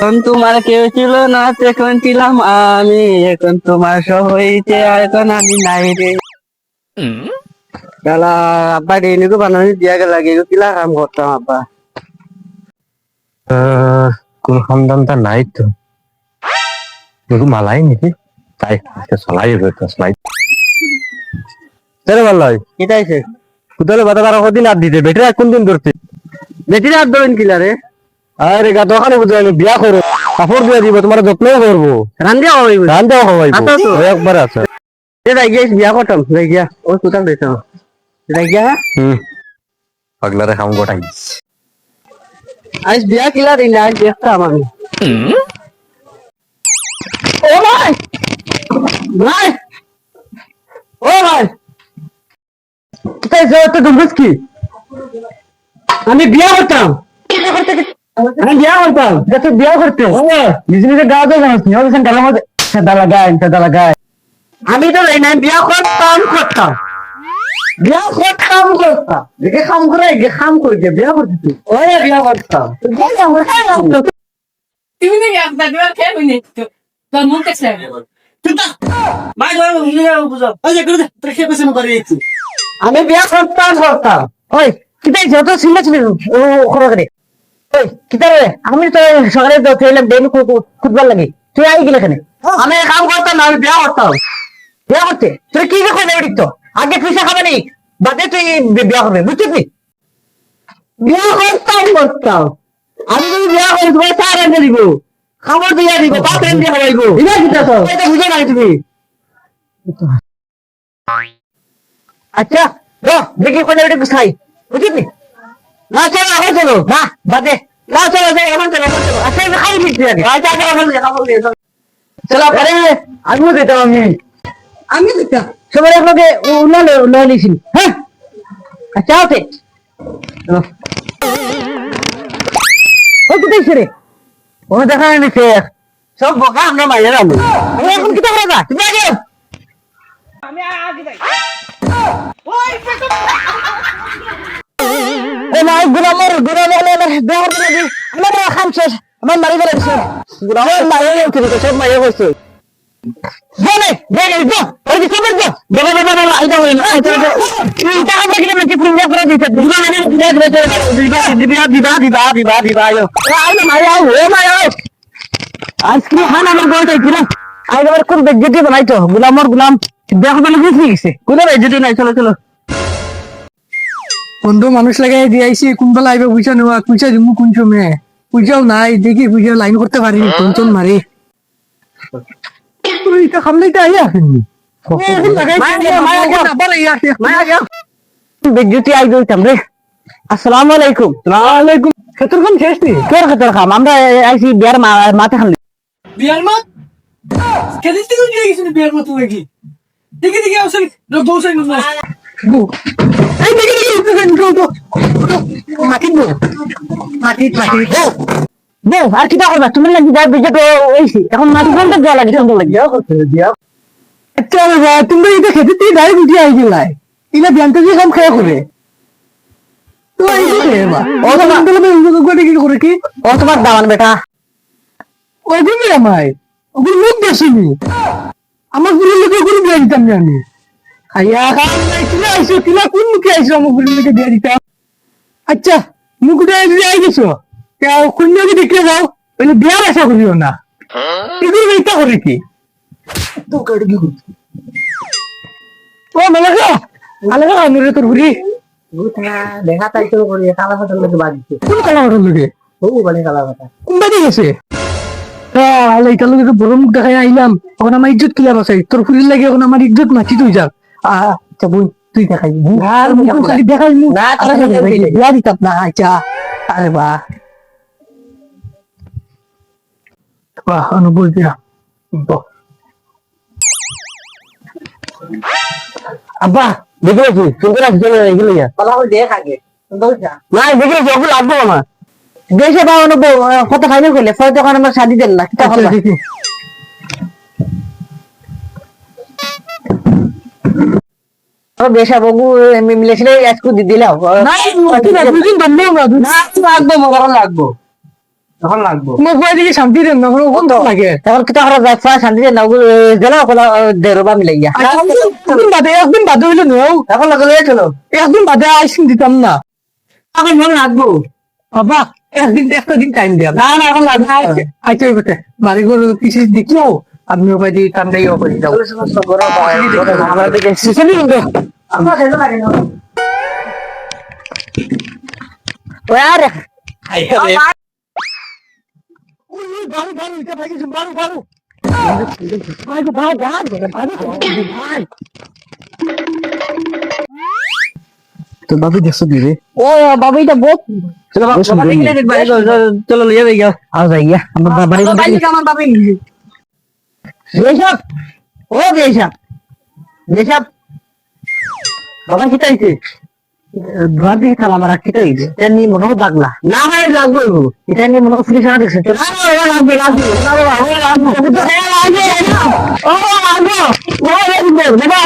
এখন তোমার কেউ ছিল না, এখন ছিলাম আমি। এখন তোমার সব হয়েছে, এখন আমি নাই রে। গালা আব্বা ডেইলি তো বানানি দিয়া গেল, এগুলো কিলা কাম করতাম আব্বা। কোন সন্তানটা নাই তো, এগুলো মালাই নাকি তাই চলাই চলাই ভালো হয়। কিটাইছে কোথাও বাধা বারো দিন আর দিতে বেটারা কোন দিন ধরছে বেটির হাত ধরেন কিলা রে? আরে গা দোকানে বুঝে আমি বিয়া করো, কাপড় দিয়ে দিব, তোমার যত্ন করবো, রান্দিয়া হইব ধান দেওয়া হবাইবো, আচ্ছা তো। একবার আছে। যাই গিয়া বিয়া করতাম, যাই গিয়া ওই কোথাও দিতাম, যাই গিয়া পাগলারে খাম গোটাই আজ বিয়া কিলা দিন আজ দেখতাম আমি। ও ভাই ভাই, ও ভাই কোথায় যাও তো তুমি কি আমি বিয়া করতাম, আমি বিয়া করতাম যাতে বিয়া করতে নিজে নিজে গাও তো জানিস নি ওখানে ডালা মধ্যে সেদা লাগায় আমি তো এই নাই বিয়া করতাম করতাম বিয়া করতাম করতাম দেখে কাম করে গে কাম করে গে বিয়া করতে তুই ওই বিয়া করতাম তুমি নাকি আপনার দিবার খেয়ে হইনি তোর মন কাছে আমি বিয়া করতাম করতাম ওই কিতাই যত ছিল ছিল ও খরচ করে ওই কিতারে আমি তো সকালে তো খেলাম ডেলি ফুটবল লাগে তুই আই গেলে এখানে আমি কাম করতাম না, আমি বিয়া করতাম। বিয়া করতে তুই কি দেখো না তো আগে পয়সা খাবে নি বাদে তুই বিয়া করবে বুঝছিস তুই? বিয়া করতাম করতাম আমি যদি বিয়া করি তোমার চা রেঁধে দিব, খাবার দিয়ে দিব, ভাত রেঁধে খাওয়াইব, এটা কি তো এটা বুঝো নাই তুমি? আচ্ছা দেখি কোন একটা গুছাই বুঝলি? না চলো এখন চলো না বাদে না চলো যাই এখন চলো এখন চলো। আচ্ছা আমি খাই দিচ্ছি আগে আচ্ছা আচ্ছা এখন খাবো চলো পরে আমিও দিতাম আমি দিতাম সবাই আপনাকে উন্নয়ন নিয়েছিল হ্যাঁ। আচ্ছা ওকে ও কোথায় ছেড়ে ও দেখা হয়নি শেখ সব বোকা আমরা মাইয়ের আমি এখন কি করা যায় তুমি আগে নাই গুলামের দেওয়ার দিলে আমার খাম শেষ আমার মারি ফেলে দিচ্ছে গুলামের মাইয়ে উঠে দিতে সব মাইয়ে হয়েছে জানে দেখে দিত ওই যে সবের তো দেখে দেখে দেখে আইটা হই না এটা আমরা কি না কি পুরো করে দিতে গুলামের দিবা দিবা দিবা দিবা দিবা আই না মাইয়া ও মাইয়া আজকে খান আমার বলতে ছিল আজ আবার কোন বেজ্জতি বানাইতো গুলাম দেখো বলে বুঝে গেছে কোন বেজ্জতি নাই চলো চলো বন্ধু মানুষ লাগাই দিয়েছি কোনবেলা আইবে পয়সা নেওয়া পয়সা দিব কোন সময় পয়সাও নাই দেখি পয়সা লাইন করতে পারি টেনশন মারি এটা খামলাইতে আই আসেনি বেজ্জতি আই দিতাম রে। আসসালামু আলাইকুম। আলাইকুম খেতর খাম শেষ নি কের খাতর খাম আমরা আইছি বিয়ার মাথা খালি বিয়ার মত কেদিন থেকে গিয়ে গেছিস বিয়ার মত নাকি দেখি দেখি আসলে বউসাই না এই দেখি মাটি বউ আর কিটা করবা তুমি লাগি যা বেজে হইছি এখন মাটি কোনটা দেওয়া লাগে সুন্দর লাগে আচ্ছা তুমি এটা খেতে তুই ডাইরেক্ট উঠে আই গেলাই ইলা ব্যাংকে যে কাম খায় করে তো এই যে বা ও তো মন্ডলে কি করে কি ও তোমার দামান বেটা ওই দিবি আমায় ওগুলো মুখ দেখিনি আমার গুরু লোকে গুরু দিয়ে দিতাম জানি আইয়া কিলা আইসো কিলা কোন মুখে আইসো আমার গুরু লোকে দিয়ে দিতাম। আচ্ছা মুখ দিয়ে আই গেছো কন্যাকে দেখলে যাও ওই বিয়ার আশা করিও না এগুলো এটা করে কি ও মেলাগা আলাগা আনুরে তোর ঘুরি দেখা তাই তো করি কালা ফাটার লোকে বাজিছে কোন কালা মাটার লোকে ও বলে কালা ফাটা কোন বাড়ি গেছে এইটার লোকে তো বড় মুখ দেখাই আইলাম এখন আমার ইজ্জত কিলা বাসাই তোর ফুরির লাগে এখন আমার ইজ্জত মাছি তুই যা আচ্ছা বই তুই দেখাই দেখাই মুখ বিয়া দিতাম না আচ্ছা আরে বাহ অনুভূতি আব্বা দেখে রাখি সুন্দর আসবে এগুলো পালা হয়ে দেখ আগে না দেখে রাখি ওগুলো লাগবো আমার দেশে বা অনুভব কত খাইলে করলে ফলে তখন আমার শাদি দেন না কিতা করবা দেখি বেশা বগু মিলেছিল আজকে দিলাও না তুই না দুদিন বন্ধ না দুদিন না লাগবো মোবাইল লাগবো তখন লাগবো মুখ বাই দিকে শান্তি দেন না কোনো কোন লাগে তখন কি তাহলে যাচ্ছা শান্তি না গেল কোলা দেরবা মিলাইয়া একদিন বাদে হইলো নেও এখন লাগলে চলো একদিন বাদে আইসিন দিতাম না এখন মন লাগবো বাবা একদিন একটা দিন টাইম দেয়া না না এখন লাগবে আইতে হইবে বাড়ি ঘর কিছু দেখলো আপনি ওপাই দিয়ে টান্ডাইও করে দাও আমার দিকে সুসনি হবে আমরা খেতে পারি না ওই আরে বারো বারো এটা ভাই বারো বারো তো বাবু দেখছো কি রে ও বাবু এটা বহুত চলো বাবা দেখলে দেখ বাড়ি চলো লিয়ে যাই আও যাইয়া আমার বাড়ি আমার বাবা বেশাব ও বেশাব বাবা কি তাইছে বাড়ি খালা আমার কি তাইছে এটা নিয়ে মনে হয় লাগলা না ভাই লাগবে এটা নিয়ে মনে হয় পুলিশ আনা দেখছে চলো লাগবে লাগবে না বাবা লাগবে ও লাগবে ও লাগবে বাবা